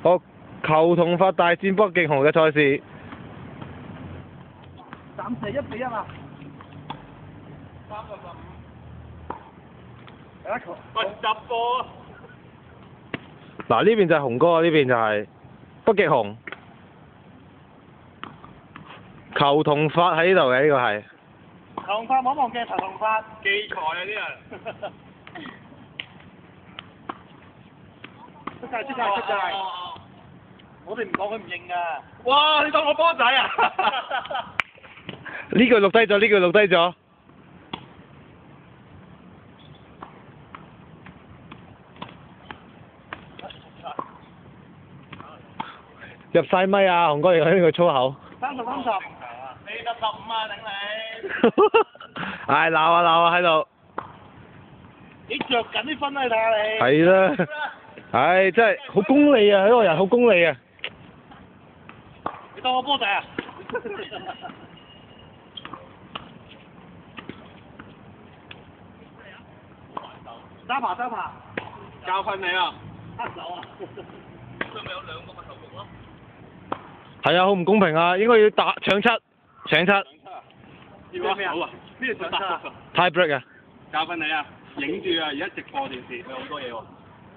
好，球童法大戰北極熊嘅賽事。暫時1-1啊！3-15。喂，執波！嗱，呢邊就係紅哥，呢邊就係北極熊。球童法喺呢度嘅呢個係。球童法，唔好忘記球童法。記財啊啲人。出界！我哋唔講佢唔認㗎。哇！你當我波仔啊？呢句錄低咗，呢句錄低咗。入晒咪啊！紅哥而家呢個粗口。30。你得15啊，頂你！唉，鬧啊喺度。你着緊啲分啊！你睇下你。係啦。唉，真係好功利啊！呢個人好功利啊！你當我波仔啊？揸爬，教訓你啊！黑手啊！佢咪有2個頭肉咯？係啊，好唔公平啊！應該要打搶七。要咩啊？咩搶七啊 ？tie break 啊！教訓你啊！影住啊！而家直播電視，有好多嘢喎。